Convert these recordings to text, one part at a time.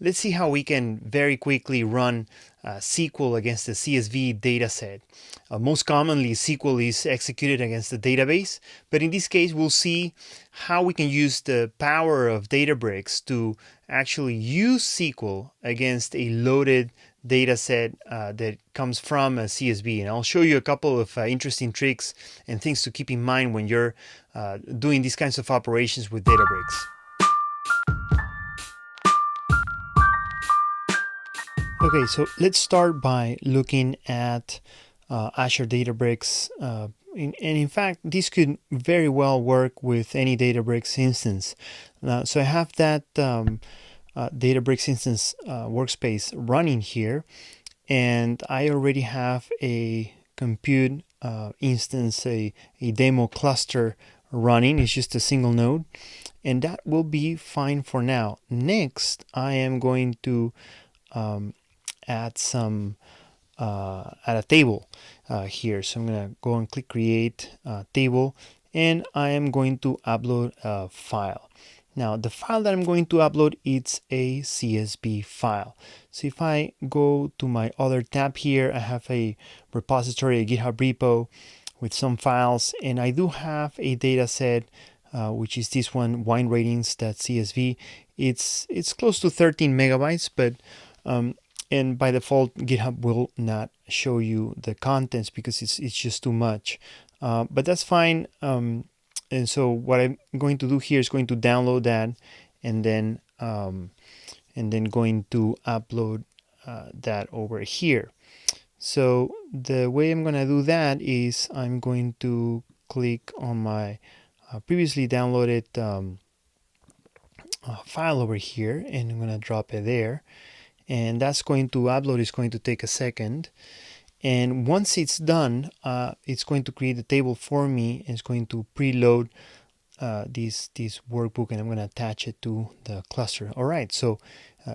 Let's see how we can very quickly run SQL against the CSV dataset. Most commonly, SQL is executed against the database, but in this case, we'll see how we can use the power of Databricks to actually use SQL against a loaded dataset that comes from a CSV. And I'll show you a couple of interesting tricks and things to keep in mind when you're doing these kinds of operations with Databricks. Okay, so let's start by looking at Azure Databricks. And in fact, this could very well work with any Databricks instance. So I have that Databricks instance workspace running here, and I already have a compute instance, a demo cluster running. It's just a single node, and that will be fine for now. Next, I am going to add a table here. So I'm going to go and click create table, and I am going to upload a file. Now the file that I'm going to upload, it's a CSV file. So if I go to my other tab here, I have a repository, a GitHub repo with some files, and I do have a data set which is this one, wine ratings.csv. It's close to 13 megabytes, but and by default, GitHub will not show you the contents because it's just too much. But that's fine. And so what I'm going to do here is going to download that, and then going to upload that over here. So the way I'm going to do that is I'm going to click on my previously downloaded file over here, and I'm going to drop it there. And that's going to upload. Is going to take a second, and once it's done, it's going to create a table for me, and it's going to preload this workbook, and I'm going to attach it to the cluster. All right, so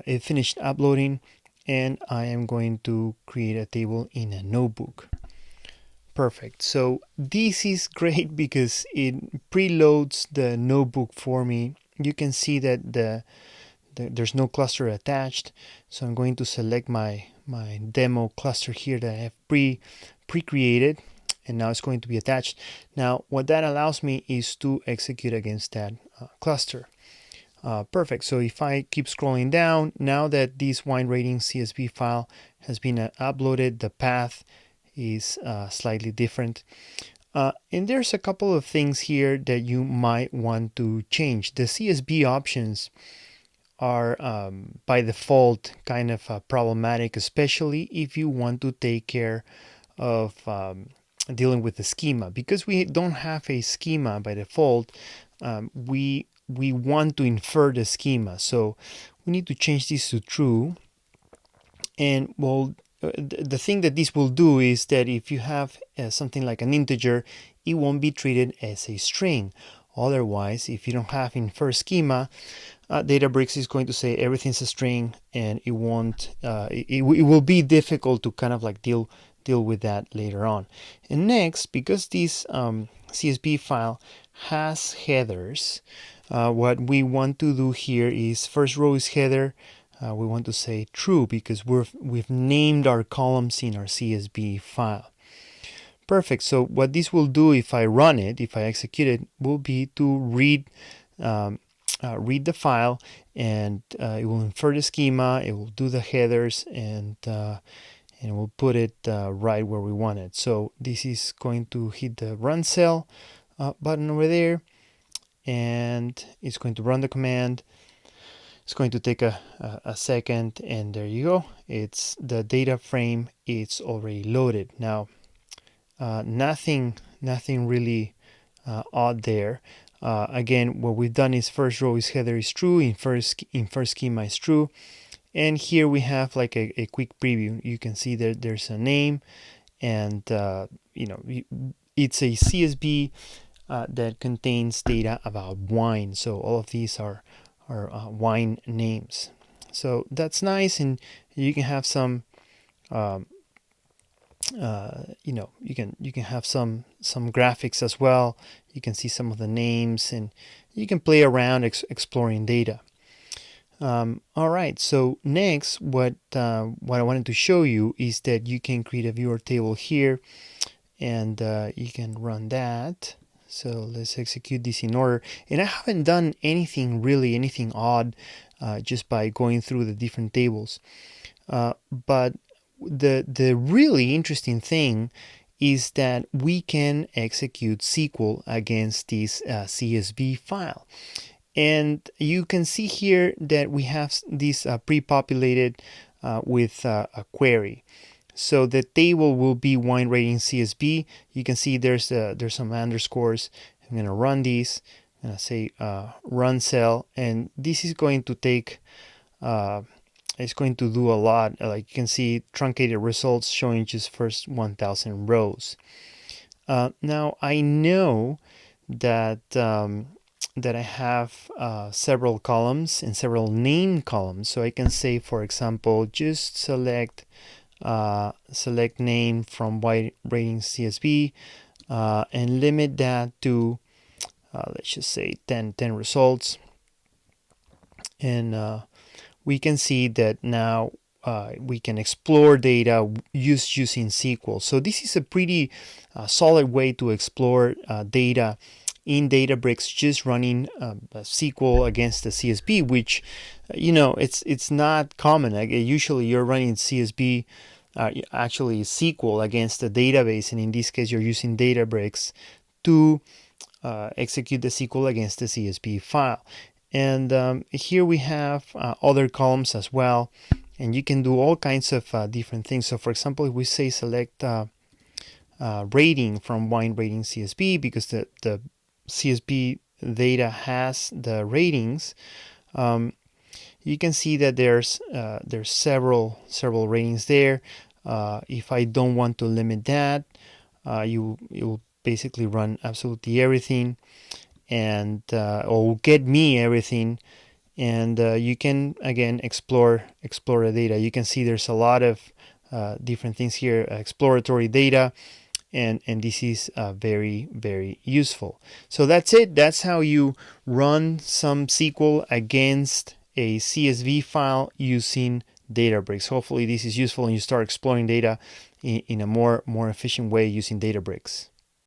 it finished uploading, and I am going to create a table in a notebook. Perfect. So this is great because it preloads the notebook for me. You can see that there's no cluster attached, so I'm going to select my demo cluster here that I have pre-created, and now it's going to be attached. Now what that allows me is to execute against that cluster. Perfect. So if I keep scrolling down, now that this wine rating CSV file has been uploaded, the path is slightly different. And there's a couple of things here that you might want to change. The CSV options are by default kind of problematic, especially if you want to take care of dealing with the schema. Because we don't have a schema by default, we want to infer the schema. So we need to change this to true. And well, the thing that this will do is that if you have something like an integer, it won't be treated as a string. Otherwise, if you don't have infer schema, Databricks is going to say everything's a string, and it won't. It will be difficult to kind of like deal with that later on. And next, because this CSV file has headers, what we want to do here is first row is header. We want to say true because we've named our columns in our CSV file. Perfect. So what this will do if I run it, if I execute it, will be to read the file, and it will infer the schema, it will do the headers, and we'll put it right where we want it. So this is going to hit the run cell button over there, and it's going to run the command. It's going to take a second, and there you go. It's the data frame. It's already loaded. Now, nothing really odd there. Again, what we've done is first row is header is true, infer schema is true, and here we have like a quick preview. You can see that there's a name, and it's a CSV that contains data about wine. So all of these are wine names. So that's nice, and you can have some you can have some graphics as well. You can see some of the names, and you can play around exploring data. All right, so next what I wanted to show you is that you can create a viewer table here, and you can run that. So let's execute this in order. And I haven't done anything odd just by going through the different tables. But the really interesting thing is that we can execute SQL against this CSV file. And you can see here that we have this pre-populated with a query. So the table will be wine rating CSV. You can see there's some underscores. I'm going to run these. I'm going to say run cell, and this is going to take it's going to do a lot. Like you can see truncated results showing just first 1000 rows. Now I know that that I have several columns and several name columns. So I can say, for example, just select name from wide rating CSV and limit that to let's just say 10 results. And we can see that now we can explore data using SQL. So this is a pretty solid way to explore data in Databricks, just running SQL against the CSV, which it's not common. Like, usually you're running CSV, actually SQL against the database, and in this case you're using Databricks to execute the SQL against the CSV file. And here we have other columns as well, and you can do all kinds of different things. So for example, if we say select rating from wine rating CSV, because the CSV data has the ratings, you can see that there's several ratings there. If I don't want to limit that, you'll basically run absolutely everything, and or get me everything, and you can again explore the data. You can see there's a lot of different things here, exploratory data, and this is very, very useful. So that's it. That's how you run some SQL against a CSV file using Databricks. Hopefully this is useful and you start exploring data in a more efficient way using Databricks.